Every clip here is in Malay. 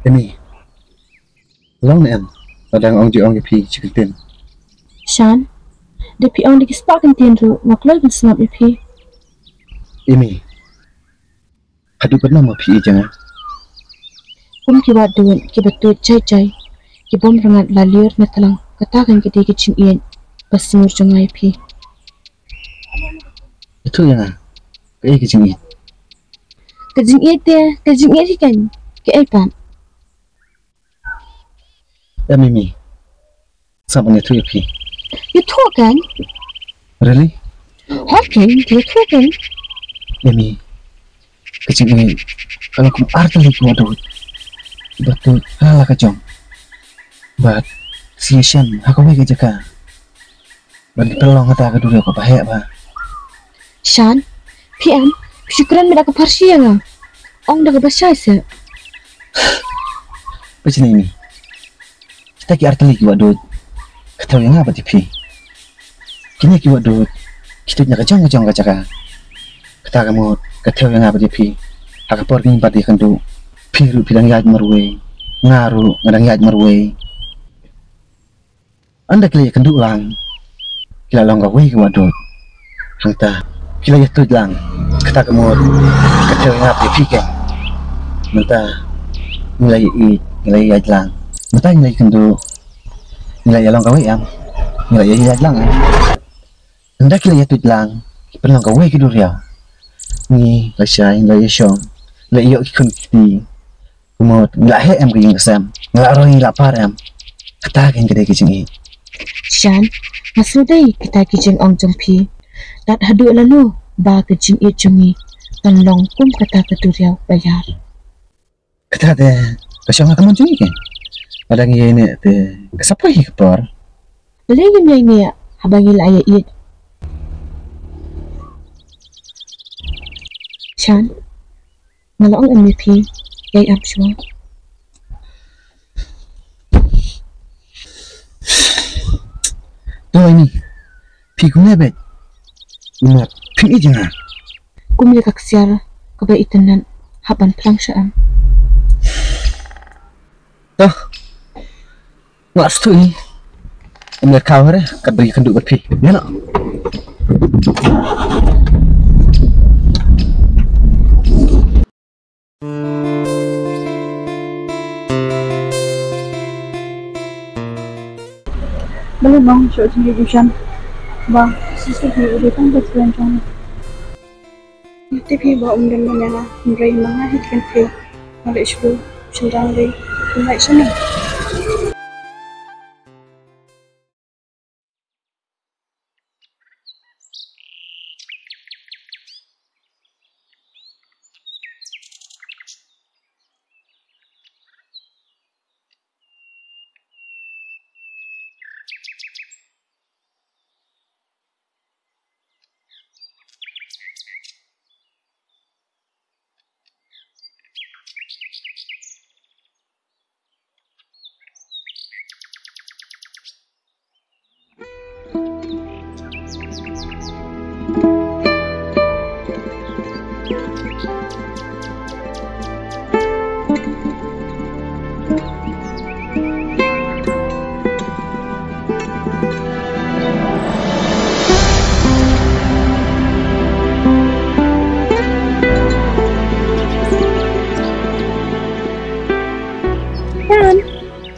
Emi, long em, padang ong di ong pi chikitin. Shan, depi ong di kispak kentin ru maklal bin snap ipi. Emi, hadu pernah mau pi jangan. Kum kibat duan kibatut cai kibom rangat laliur na talang katakan kiti kicim iyan pasimur jangai ipi. Itu yang kayak kecing. Kajing iya kan, ke ipan. Ya Mimi, sama tu pi. You talk kan? Really? Hokkien, you talk kan? Emi, kecing ini kalau kum arti lagi waduh, betul kalah kacong. But si Shan, aku lagi jaga. Bagi pelong kata kedua aku bahaya ba. Shan, PM, syukuran mereka parsi yang ong dah kebasai se. Macam ini. Kita ki arti lagi waduh, kata yang apa tipi? Kini ki waduh, kita nak kacong kacaka. Kata kamu kata yang apa tipi? Aku pergi pati kandu, piru bilang yaj marwe, ngaru ngadang yaj marwe. Anda kali kandu lang, kila long gawe ki waduh, hangta kila yatu lang, kata kamu kata yang apa tipi ke? Mata nilai yaj lang. Mata nilai kandu nilai long gawe am nilai yaj lang anda kila yatut lang perlang gawe ki durya ni la shai la yeshom la yo ikun kiti kumot la he am ki ngasam la roi la par am kata kan kede kicing. Shan, masudai kita kijing ong jumpi. Dat hadu lalu ba kijing i jungi tan long kum kata keduriau bayar. Kata de kasyong kamu jungi kan padang ye ne te kasapa hi kepar Boleh gini ini ya, habangi laya it. Shan, ngalong MVP, yay up semua. Tuh ini, pikunya bet, mat pik jangan. Kumil kaksiar kebaitanan haban pelang syam. Tuh, nggak setuju. Ambil cover kat bagi kenduk berpi. Ya nak. Boleh bang, show sendiri Jushan. Bang, sisi ni udah kan betul macam. Tapi bawa umdan mana, merai mana hit kan feel. Kalau isu sedang lagi, mulai sana.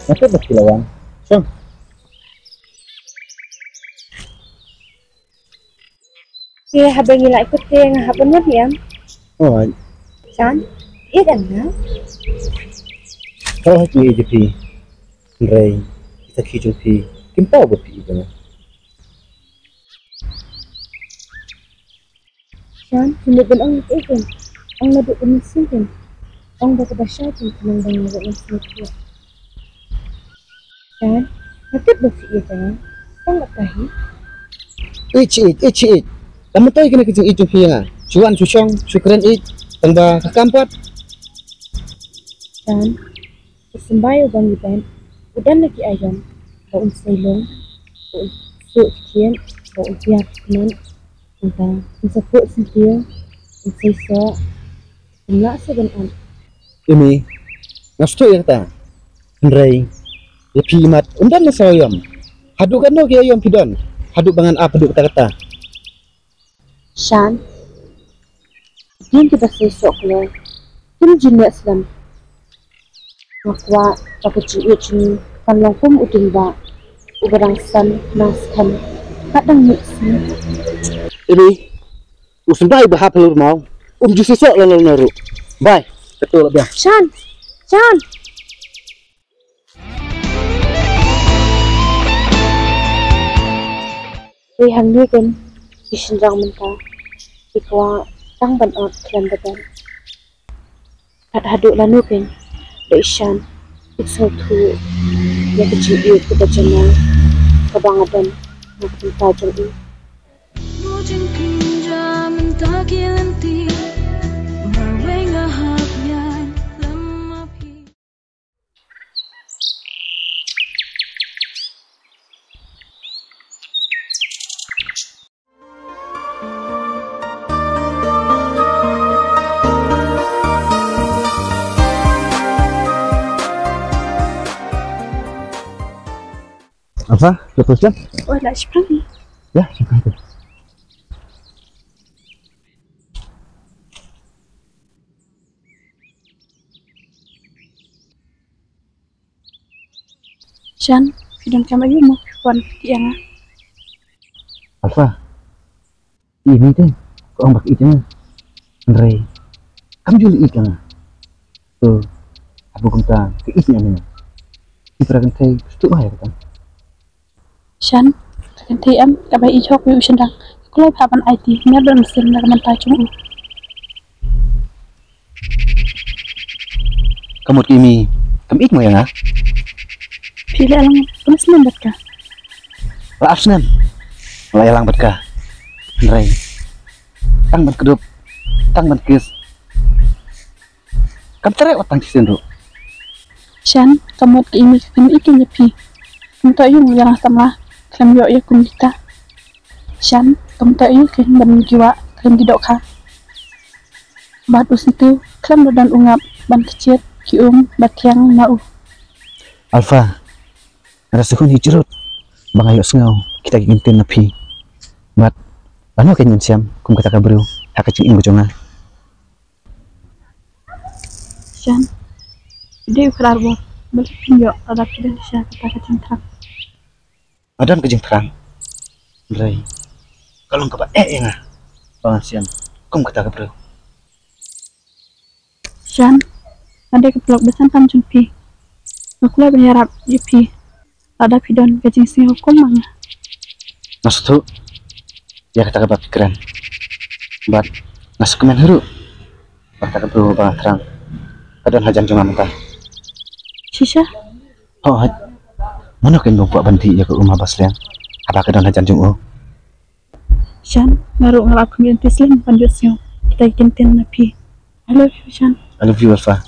Macam berkilauan. So. Kaya habang nila ikut kaya nga hapon mo diyan. Oh, Shan, iyan na. kalau hati EJP, Ray, kita kijung pi, kimpau berpi jangan. Shan, hindi ba ang ikin? Ang nabot ang sintin. Ang baka ba siya kung kumandang nabot ang sintin? Shan, natip ba siya jangan? Ang nakahi? It. Kamu tahu kena kijung EJP ya? Cuan susong, syukuran it, tambah kakampat. Shan, isimbayo bang iban, udan lagi ayam, baun sailong, baun sukian, baun tiap teman, tentang insaput sentia, insaiso, enggak sebenarnya. Ini, Ngasto ya ta. Ndrei. Ya pimat undan na sayam. Hadu kan no kaya yom pidon. Hadu bangan apa duk kata-kata. Shan, din kita sesok lo. Kim jinak selam. Makwa pakai cini panlongkum udin ba. Ubarang san naskan. Kadang mixi. Ini usundai bahap lur mau. Jusi sok lalu naru. Bye. Betul lebih. Shan, Shan. Hang ni kan isin rang mentah. Ikwa tang ban out klan badan. Kat haduk lanu kan. Da Shan. Iksal tu. Ya kecil iut kita jenal. Kebangadan. Nak mentah jeng. Bujang kinja mentaki lenti Merwenga hapyan lemapi Apa? Lepaskan? Wala seperti. Ya, seperti itu. Shan, pidon kama yumo. Wan tiang. Alfa. Ini teh. Kau ambak ikan. Andre. Kamu juli ikan. Tuh. Abu kentang. Keisnya ni. Diperakan teh. Setuk mahir kan. Shan, kan thi am ka bai chok yu shin dang. Kloi phaban IT nya don sim na man ta chung. Kamu kimi. Kamu ik mo yang ah? Pile alang punis lembat ka. Laaf nan. Layalang bet ka. Andre. Tang ban kedup. Tang ban kis. Kamu cerai otang di sini. Shan, kamu ke imi kan ikin ya pi. Kamu tak yung yang sama. Kamu yo ya kun kita. Shan, kamu tak yung kan ban jiwa kan didok ka. Bat usitu, kamu dan ungap ban kecil kium batiang nau. Alfa. Rasa kun hijrut. Bang ayo sengau. Kita gintin napi. Bat. Ano kenyan siam. Kum kata kabru. Hakacing ingo jonga. Shan, dia kelar bo. Balik yo ada kidan sha kata kacang terang. Adam kejeng terang. Andre. Kalau engkau yang ah. Bang siam. Kum kata kabru. Shan, ada keplok besan tam jumpi. Aku lah berharap JP. Ada pidon kacing si hukum mana? Maksud tu. Ya kata kabak pikiran. Bat. Masuk kemen huru. Kata kabru bang terang. Kadang hajan cuma mentah. Shisha? Oh, mana kan buat banti ya ke rumah baslian. Apa kadang hajan cuma? Shan, ngaruh ngalap community slim panjut siang. Kita kintin napi. I love you, Shan. I love you, Alfa.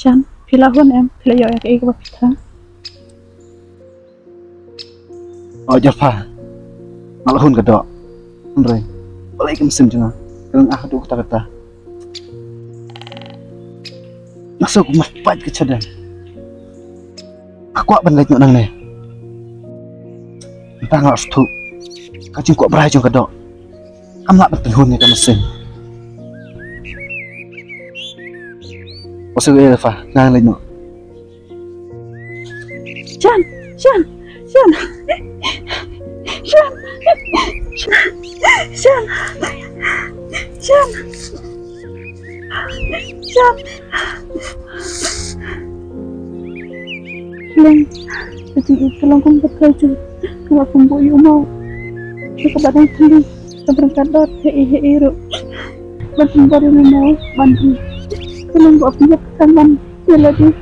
Shan, pilahun em, pilah yo ya ke ikut kita. Oh, Alfa. Malahun kedok. Andre. Balik ke mesin juga. Dengan tuh kata-kata. Masuk mahpat ke cadan. Aku akan balik nang ni. Entah nggak setu. Kacing kuat berai jong kedok. Amat berpenghuni ke mesin. Masuk ke Alfa. Nang lagi no. Shan, Shan, Shan, Shan, Shan, Shan, Shan. Lang, kecil itu langkung berkaju. Wa kumbu yu mau. Ka badang tuli. Ka berangkat dot he ro. Bantu baru mau bantu. Tolong gua punya tangan lagi.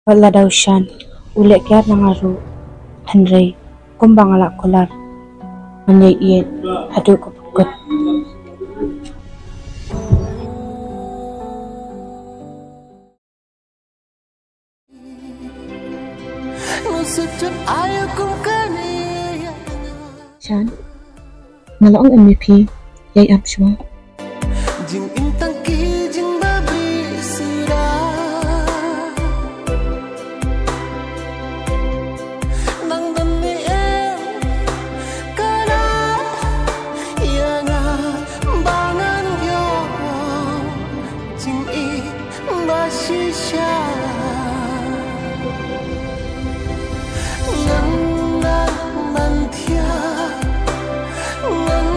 Wala daw siyan, uli kaya nangaru, Henry, kumbang alak kular, manyay iyan, hadu ko pagkot. Siyan, nalaong MVP, yay abswa. Jing intang ki jing babi sira nang dami kana yana bangan yo jing I basisha nang nang mantia nang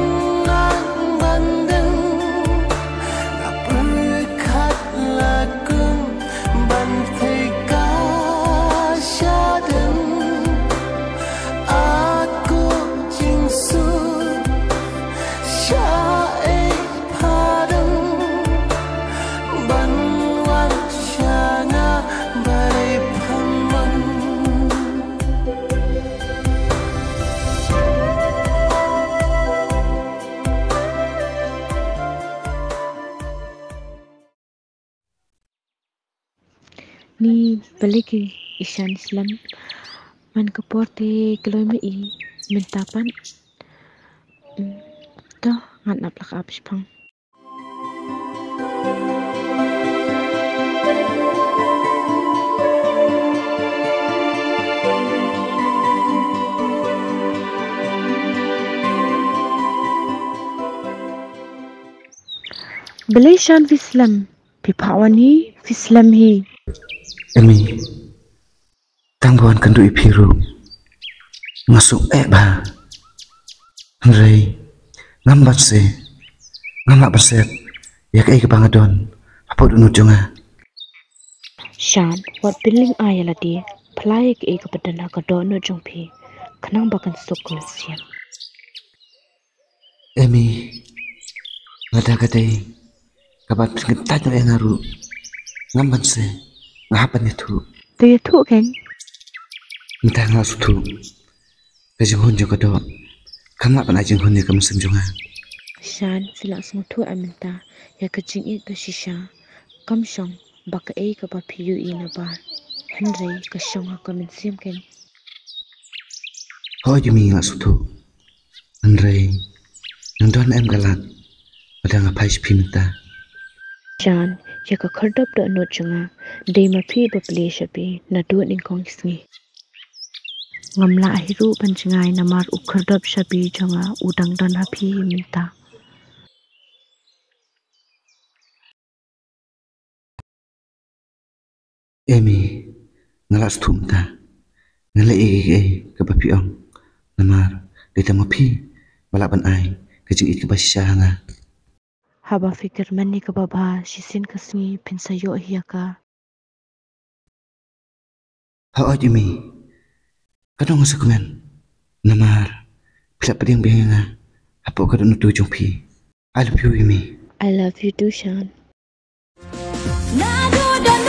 Ni balik isan Islam man kaporte keloy I mentapan to ngat naplak abis pang Belaysan Islam pipawani Islam hi Emi, tangguan kendu ipiru, masuk ba, Henry, ngambat se, ngamak berset, ya kaya kebangadon, apa dunu jonga. Shan, wat biling ayala di, pelai ke kepadana kadono jongpi, kenang bakan sukul siam. Emi, ngada kadai, kabat ngetat no ngaru, ngambat se. Ngapan itu? Tu kan? Entah nggak sutu. Kejungun juga dok. Kamu apa najeng hunnya kamu senjungan? Shan sila semutu aminta ya kejing itu sisa. Kamsong baka ke papiu ina bar. Henry kasyong aku mensim kan? Oh jemi nggak sutu. Henry, nandon galat. Ada ngapai sepi minta. Shan ya ka khardap da no chunga de ma phi ba ple shapi na du ning kong sngi ngamla hiru panchngai namar u khardap shapi chunga udang dan ha phi minta Emi ngalas tumta ngale ke papi ong namar de tamapi balapan ai kejing ik basisanga haba fikir mani ka baba shisin kasngi pinsayo hiyaka Hao Jimmy kadang sakumen namar pila peding benga apa kadang nutu jongpi I love you Jimmy I love you too Shan Nadu dan